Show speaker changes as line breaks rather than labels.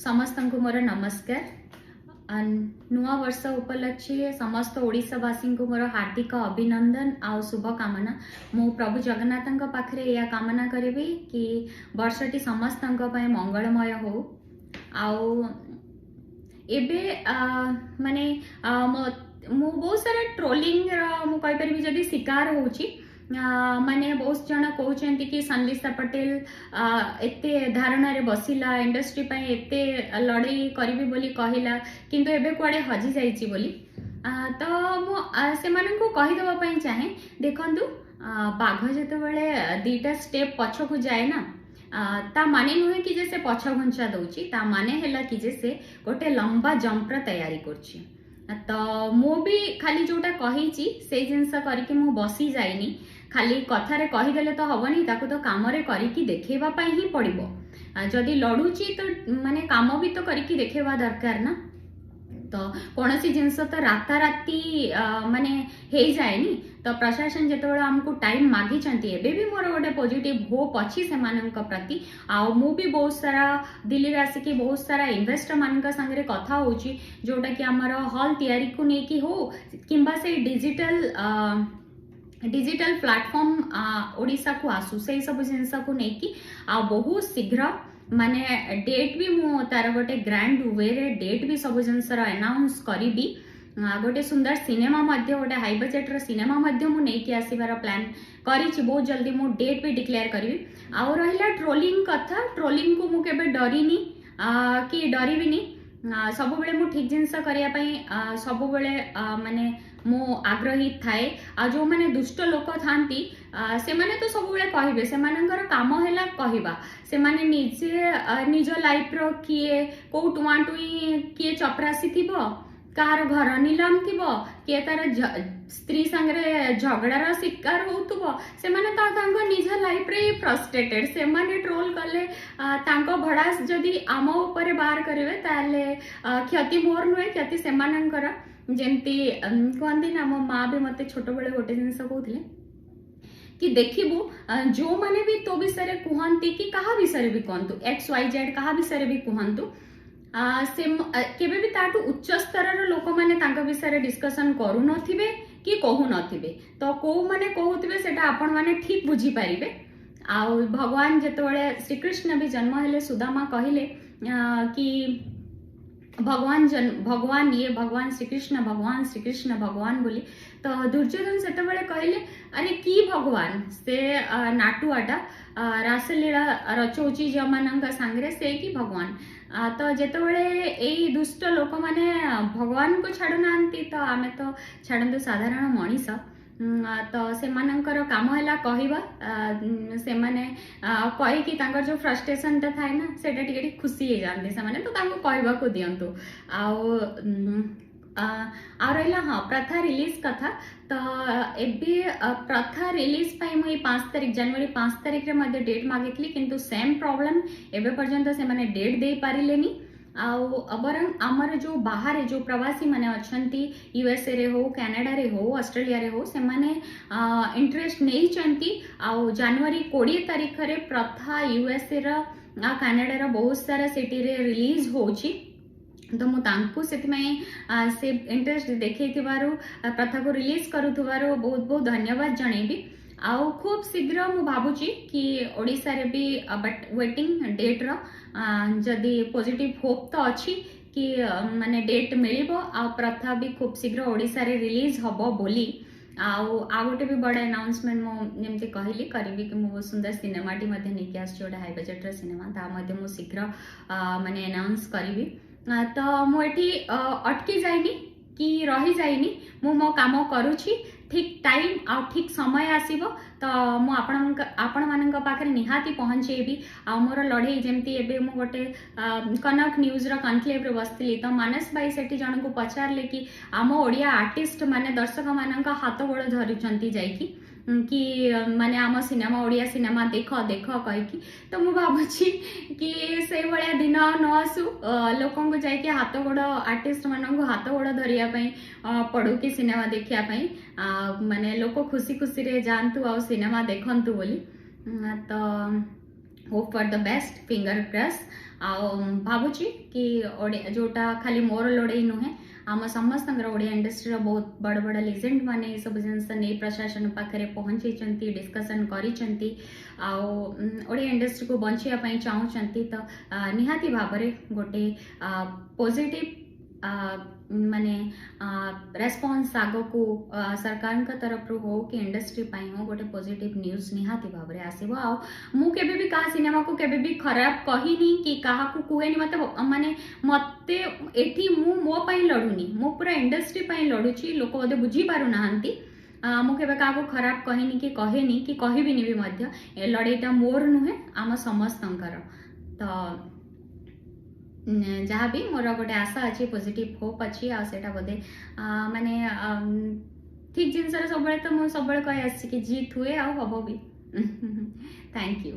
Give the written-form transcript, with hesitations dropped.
समस्तଙ୍କୁ ମୋର ନମସ୍କାର। ନୂଆ ବର୍ଷ ଉପଲକ୍ଷେ ସମସ୍ତ ଓଡ଼ିଶାବାସୀଙ୍କୁ ମୋର ହାର୍ଦ୍ଦିକ ଅଭିନନ୍ଦନ ଆଉ ଶୁଭକାମନା। ମୁଁ ପ୍ରଭୁ ଜଗନ୍ନାଥଙ୍କ ପାଖରେ ଏହା କାମନା କରିବି କି ବର୍ଷଟି ସମସ୍ତଙ୍କ ପାଇଁ ମଙ୍ଗଳମୟ ହଉ। ଆଉ ଏବେ ମାନେ ମୁଁ ବହୁତ ସାରା ଟ୍ରୋଲିଂର ମୁଁ କହିପାରିବି ଯଦି ଶିକାର ହେଉଛି। माने बहुत जन कहते कि संलिसा पटेल एते धारणा रे बसिला इंडस्ट्री पे एते लड़ाई करी बोली कहला किंतु एबे कुआडे हजि जाइछि बोली तो मु से मानन को कहि देबा पई चाहे देखंतु बाघ जते बेले दीटा स्टेप पछ को जाए ना ता माने नुहे कि जे से पछ घंचा दउछि ता माने हैला कि जे से गोटे लंबा जंप र तैयारी करछि। तो मु भी खाली जोटा कहिछि से जिंस करके मु बसी जाइनी खाली कथारे कहीदेले तो हबनी ताकू तो काम रे करिकी देखेबा पई ही पड़िबो। जदि लड़ुची तो माने काम भी तो करिकी देखेबा दरकार ना। तो कौनसी जिनस तो राताराती माने हे जाएनी। तो प्रशासन जेतेबेले हमको टाइम मागी चंती एबे भी मोर गोटे पॉजिटिव होप अछि से माननक प्रति। आ मु भी बहुत सारा दिल्ली रे आसी बहुत सारा इन्वेस्टर माननक संगे कथा होची जोटा कि हमर हॉल तयारी को नेकी हो किंबा से डिजिटल प्लेटफॉर्म ओडिशा को आसू से सब जिनस को नेकी आ बहुत शीघ्र माने डेट भी मु तार गोटे ग्रैंड वे रे डेट भी सब जिनसर अनाउंस करी। गोटे सुंदर सिनेमा मध्य गोटे हाई बजेट रो सिनेमा मध्य मु नेकी आसीबार प्लान करिछि। बहुत जल्दी मु डेट भी डिक्लेयर करी। आउ रहिला ट्रोलिंग कथा, ट्रोलिंग को मु केबे डरिनी कि डरिबिनी। सब बेले मु ठीक जिनस करिया पई सब बेले माने मु आग्रही थाए। आ जो माने दुष्ट लोक थांती से माने तो सब बेले कहिबे से मानकर काम हैला कहिबा से माने निजे निज लाइफ रो किए को टुआटुई किए चपरासी थिबो कार घर नीलम थिबो किए तार स्त्री संगे झगड़ार शिकार होतुबो से माने तांको निज लाइफ रे फ्रस्ट्रेटेड से माने ट्रोल कले तांको भड़ास जदी आम ऊपर बाहर करिवे ताले क्षति मोर नुए क्षति से मानकर जेमती कहती ना मो माँ भी मत छोट बेले गोटे जिनस कहते कि देखिबू जो माने भी तो विषय कहती कि कहा विषय भी कहतु XYZ कहा विषय भी कहतु से केबे भी ताटू उच्च स्तर लोक माने तांका विषय डिस्कशन करू नथिबे कि कहू नथिबे। तो को माने कहउथिबे सेटा आपण माने ठीक बुझी पारिबे। आ भगवान जेतबेले श्री कृष्ण भी जन्म हेले सुदामा कहिले कि भगवान ये भगवान श्री कृष्ण भगवान बोली। तो दुर्योधन सेतबेले कहले अरे की भगवान से नाटुआटा रासलीला रचौची जमानंक सांगरे से की भगवान। तो जेतबेले एई दुष्ट लोक माने भगवान को छाड़ू नांती तो आमे तो छाड़ंतु साधारण मनीष। तो से मानकर काम हैला कहवा से माने कही कि तांकर जो फ्रस्ट्रेशन ता थाए ना सेटा टिके खुशी हे जानते से माने तो तांको कहवा को दियंतु। आ रहिला हाँ प्रथा रिलीज कथा। तो एबे प्रथा रिलीज पाई मुई 5 तारिख जनवरी 5 तारिख रे मध्ये डेट मागितली किंतु सेम प्रॉब्लम एबे पर्यंत से माने डेट दे पारिलेनी। बरं आमर जो बाहर जो प्रवासी माने अछंती USA रे हो कनाडा रे हो ऑस्ट्रेलिया रे हो से माने इंटरेस्ट नहीं चंती। जनवरी 20 तारिख रे प्रथा USA रा कनाडा रा बहुत सारा सिटी रे रिलीज होची। तो मु तांकु से इंटरेस्ट देखै थिबारु प्रथा को रिलीज करुथबारु बहुत बहुत धन्यवाद जणेबी। आउ खूब शीघ्र मु भाबुची कि ओडिसा रे भी बट वेटिंग डेट रो जदि पॉजिटिव होप तो अच्छी कि माने डेट मिलिबो। आ प्रथा भी खूब शीघ्र ओडिसा रे रिलीज हबो बोली। आ गोटे भी बड़ा अनाउंसमेंट मो जेमती कहली करिवि कि मो सुंदर सिनेमाटी मध्ये नेकी आछि ओडा हाई बजेट रो सिनेमा ता मध्ये मो शीघ्र माने अनाउंस करिवि। तो मु एठी अटकी जाइनी कि रही जाइनी मु मो काम करूछि ठीक टाइम आ ठीक समय आसीबो तो मु आपण मानक पाखरे निहाती पहुंचेबी। आ मोर लड़ाई जेमती एबे मु गोटे कनक न्यूज रो कॉन्क्लेव रे बसतिली तो मानस भाई सेठी जन को पचारले कि आम ओडिया आर्टिस्ट माने दर्शक मानक हाथ गोड़ धरुचंती जाईकी कि माने आम सिनेमा ओडिया सिनेमा देख देख कहीकि। तो मु भाबुछि कि से भलिया दिन न आसु लोकन को जाइके हाथ गोड़ आर्टिस्ट मानक हाथ गोड़ धरिया पई पड़ू कि सिनेमा देखिया पई माने लोक खुशी खुशी रे जानतु आ सिनेमा देखंतु बोली। तो hope for the best finger cross भावुची कि जोटा खाली मोर लड़ाई नुहे आम समस्त ओडिया इंडस्ट्री बहुत बड़ बड़ लेजेंड माने सब जिनस नहीं प्रशासन पाखे पहुँची डिस्कसन करिसेंती ओडिया इंडस्ट्री को बचाई चाहूँगी तो निहाती भाव गोटे पॉजिटिव माने रेस्पॉन्स आग को सरकार का तरफ रू हो कि इंडस्ट्री हो गोटे पॉजिटिव न्यूज निहाती भाव में आसो आ मुझे भी क्या सिनेमा को केबे भी खराब कहनी कि क्या कहेनी मत माने मत एठी मो लड़ुनी मो पूरा इंडस्ट्री लड़ुची लोक बोधे बुझी पारु नाहंती मुझे क्या खराब कहनी कि कहेनी कि कहबिनी भी मध्य ए लड़ाईटा मोर नुहे आम समस्तंकर तो जहाँ भी मोर गोटे आशा अच्छी पॉजिटिव होप अच्छी आटा बोधे माने ठीक जिनस सब तो मुझे सब कही आसी कि जीत हुए आ हम भी थैंक यू।